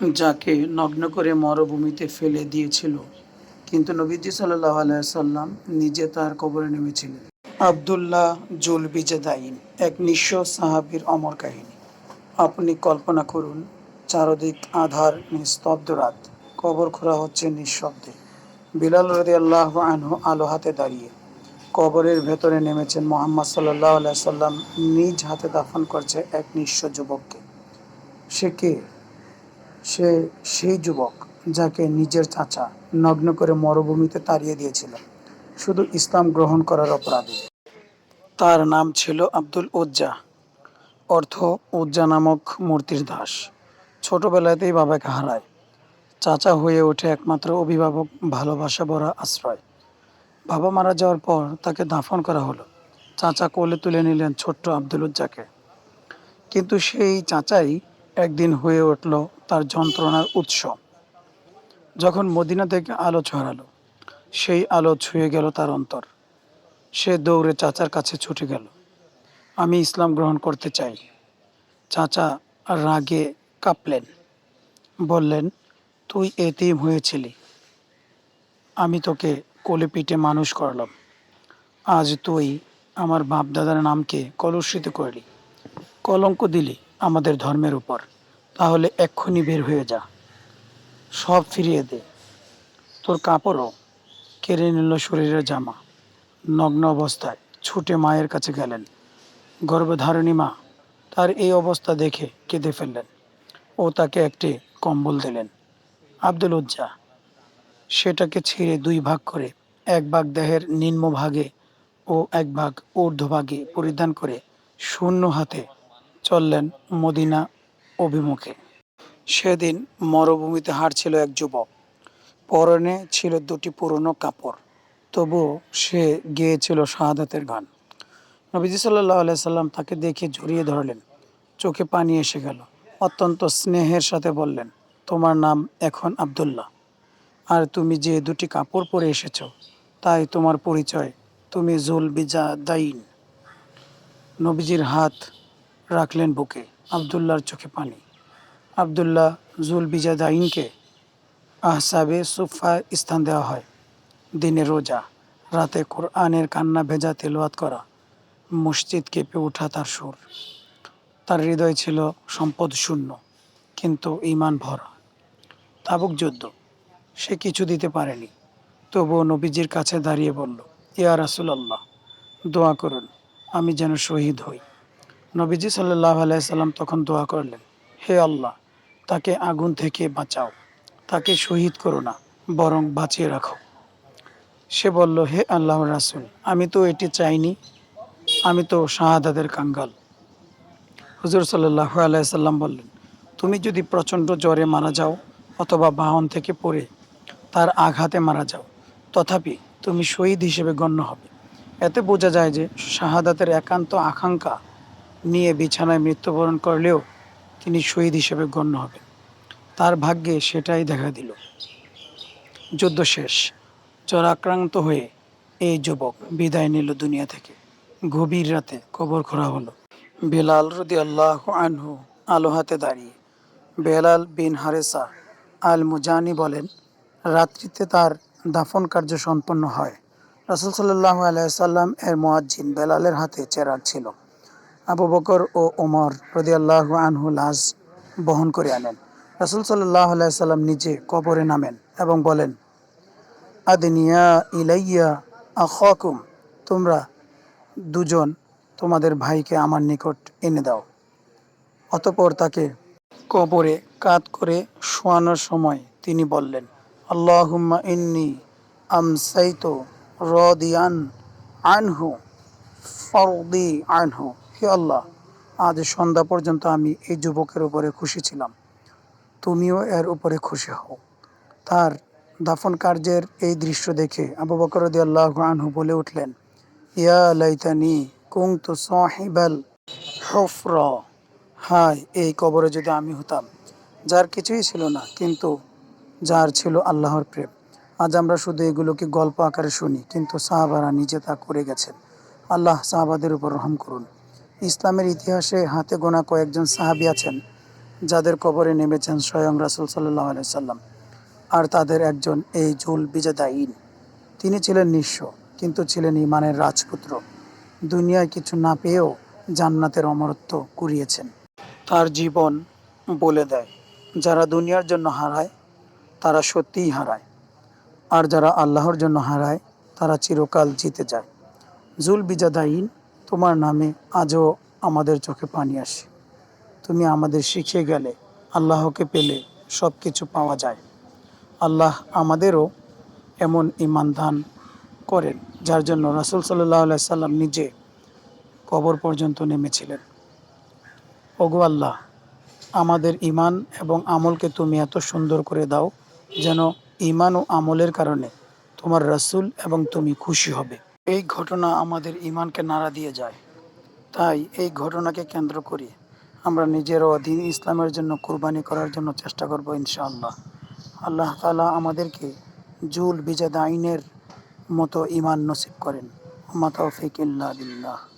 যাকে নগ্ন করে মরুভূমিতে ফেলে দিয়েছিল, কিন্তু নবীজি সাল্লাল্লাহু আলাইহি সাল্লাম নিজে তার কবরে নেমেছিলেন। আব্দুল্লাহ জুলবিজাদাইন, এক নিঃস্ব সাহাবীর অমর কাহিনী। আপনি কল্পনা করুন, চারদিক আঁধার, নিস্তব্ধ রাত, কবর খোঁড়া হচ্ছে নিঃশব্দে। বিলাল রাদিয়াল্লাহু আনহু আলো হাতে দাঁড়িয়ে। কবরের ভেতরে নেমেছেন মুহাম্মদ সাল্লাল্লাহু আলাইহি সাল্লাম নিজ হাতে দাফন করছে এক নিঃস্ব যুবককে। সে কে? সে সেই যুবক যাকে নিজের চাচা নগ্ন করে মরুভূমিতে তাড়িয়ে দিয়েছিল শুধু ইসলাম গ্রহণ করার অপরাধে। তার নাম ছিল আব্দুল উজ্জা, অর্থ উজ্জা নামক মূর্তির দাস। ছোটবেলাতেই বাবাকে হারায়। চাচা হয়ে ওঠে একমাত্র অভিভাবক, ভালোবাসা ভরা আশ্রয়। বাবা মারা যাওয়ার পর তাকে দাফন করা হলো। চাচা কোলে তুলে নিলেন ছোট্ট আব্দুল উজ্জাকে। কিন্তু সেই চাচাই একদিন হয়ে উঠল তার যন্ত্রণার উৎস। যখন মদিনা থেকে আলো ছড়ালো, সেই আলো ছুঁয়ে গেল তার অন্তর। সে দৌড়ে চাচার কাছে ছুটে গেল। আমি ইসলাম গ্রহণ করতে চাই। চাচা রাগে কাঁপলেন, বললেন, তুই এতিম হয়েছিলি, আমি তোকে কোলে পিঠে মানুষ করলাম। আজ তুই আমার বাপ দাদার নামকে কলুষিত করলি, কলঙ্ক দিলি আমাদের ধর্মের উপর। তাহলে এক্ষুনি বের হয়ে যা, সব ফিরিয়ে দে, তোর কাপড়ও। কেড়ে নিল শরীরের জামা। নগ্ন অবস্থায় ছুটে মায়ের কাছে গেলেন। গর্ভধারিণী মা তার এই অবস্থা দেখে কেঁদে ফেললেন ও তাকে একটি কম্বল দিলেন। আব্দুল উজ্জা সেটাকে ছিঁড়ে দুই ভাগ করে এক ভাগ দেহের নিম্নভাগে ও এক ভাগ ঊর্ধ্বভাগে পরিধান করে শূন্য হাতে চললেন মদিনা অভিমুখে। সেদিন মরুভূমিতে হাঁটছিল এক যুবক। পরনে ছিল দুটি পুরনো কাপড়, তবুও সে গেয়েছিল শাহাদাতের গান। নবীজি সাল্লাল্লাহু আলাইহি সাল্লাম তাকে দেখে জড়িয়ে ধরলেন। চোখে পানি এসে গেল। অত্যন্ত স্নেহের সাথে বললেন, তোমার নাম এখন আব্দুল্লাহ। আর তুমি যে দুটি কাপড় পরে এসেছ, তাই তোমার পরিচয়, তুমি জুলবিজাদাইন। নবীজির হাত রাখলেন বুকে। আব্দুল্লাহর চোখে পানি। আব্দুল্লাহ জুলবিজাদাইনকে আহসাবে সুফা স্থান দেওয়া হয়। দিনে রোজা, রাতে কোরআনের কান্না ভেজা তেলাওয়াত করা, মসজিদ কেঁপে ওঠা তার সুর। তার হৃদয় ছিল সম্পদ শূন্য, কিন্তু ঈমান ভরা। তাবুক যুদ্ধ, সে কিছু দিতে পারেনি, তবুও নবীজির কাছে দাঁড়িয়ে বলল, ইয়া রাসূলুল্লাহ, দোয়া করুন আমি যেন শহীদ হই। নবীজি সাল্লাল্লাহু আলাইহি সাল্লাম তখন দোয়া করলেন, হে আল্লাহ, তাকে আগুন থেকে বাঁচাও, তাকে শহীদ করো না, বরং বাঁচিয়ে রাখো। সে বলল, হে আল্লাহর রাসূল, আমি তো এটি চাইনি, আমি তো শাহাদাতের কাঙ্গাল। হুজুর সাল্লাল্লাহু আলাইহি সাল্লাম বললেন, তুমি যদি প্রচণ্ড জ্বরে মারা যাও অথবা বাহন থেকে পড়ে তার আঘাতে মারা যাও, তথাপি তুমি শহীদ হিসেবে গণ্য হবে। এতে বোঝা যায় যে শাহাদাতের একান্ত আকাঙ্ক্ষা নিয়ে বিছানায় মৃত্যুবরণ করলেও তিনি শহীদ হিসেবে গণ্য হবেন। তার ভাগ্যে সেটাই দেখা দিল। যুদ্ধ শেষ। জ্বরাক্রান্ত হয়ে এই যুবক বিদায় নিল দুনিয়া থেকে। গভীর রাতে কবর খোঁড়া হলো। বেলাল রাদিয়াল্লাহু আনহু আলো হাতে দাঁড়িয়ে। বেলাল বিন হারেসা আল মুজানি বলেন, রাত্রিতে তার দাফন কার্য সম্পন্ন হয়। রাসূল সাল্লাল্লাহু আলাইহি সাল্লাম এর মুয়াজ্জিন বেলালের হাতে চেরাগ ছিল। আবু বকর ও ওমর রাদিয়াল্লাহু আনহু লাশ বহন করে আনেন। রাসূল সাল্লাল্লাহু আলাইহি সাল্লাম নিজে কবরে নামেন এবং বলেন, আদনিয়া ইলাইয়া আখাকুম, তোমরা দুজন তোমাদের ভাইকে আমার নিকট এনে দাও। অতঃপর তাকে কবরে কাত করে শোয়ানোর সময় তিনি বললেন, আল্লাহুম্মা ইন্নী আমসাইতু রাদিয়ান আনহু ফারদি আনহু। হে আল্লাহ, আজ সন্ধ্যা পর্যন্ত আমি এই যুবকের উপরে খুশি ছিলাম, তুমিও এর উপরে খুশি হও। তার দাফন কার্যের এই দৃশ্য দেখে আবু বকর রাদিয়াল্লাহু আনহু বলে উঠলেন, ইয়া লাইতানি কুনতু সাহিবাল হুফরা। হায়, এই কবরে যদি আমি হতাম, যার কিছুই ছিল না কিন্তু যার ছিল আল্লাহর প্রেম। আজ আমরা শুধু এগুলোকে গল্প আকারে শুনি, কিন্তু সাহাবারা নিজে তা করে গেছেন। আল্লাহ সাহাবাদের উপর রহম করুন। ইসলামের ইতিহাসে হাতে গোনা কয়েকজন সাহাবী আছেন যাদের কবরে নেমেছেন স্বয়ং রাসূল সাল্লাল্লাহু আলাইহি সাল্লাম। আর তাদের একজন এই জুল বিজাদাইন। তিনি ছিলেন নিঃস্ব, কিন্তু ছিলেন ঈমানের রাজপুত্র। দুনিয়ায় কিছু না পেয়েও জান্নাতের অমরত্ব কুড়িয়েছেন। তার জীবন বলে দেয়, যারা দুনিয়ার জন্য হারায় তারা সত্যিই হারায়, আর যারা আল্লাহর জন্য হারায় তারা চিরকাল জিতে যায়। জুল বিজাদাইন, তোমার নামে আজও আমাদের চোখে পানি আসে। তুমি আমাদের শিখিয়ে গেলে আল্লাহকে পেলে সব কিছু পাওয়া যায়। আল্লাহ আমাদেরও এমন ঈমান দান করেন, যার জন্য রাসূল সাল্লাল্লাহু আলাইহি সাল্লাম নিজে কবর পর্যন্ত নেমেছিলেন। ওগো আল্লাহ, আমাদের ঈমান এবং আমলকে তুমি এত সুন্দর করে দাও যেন ঈমান ও আমলের কারণে তোমার রাসূল এবং তুমি খুশি হবে। এই ঘটনা আমাদের ঈমানকে নাড়া দিয়ে যায়। তাই এই ঘটনাকে কেন্দ্র করে আমরা নিজেরও দ্বীন ইসলামের জন্য কুরবানি করার জন্য চেষ্টা করব ইনশাআল্লাহ। আল্লাহ তাআলা আমাদেরকে জুল বিজাদাইনের মতো ঈমান নসিব করেন। ওয়া মা তাওফীক ইল্লা বিল্লাহ।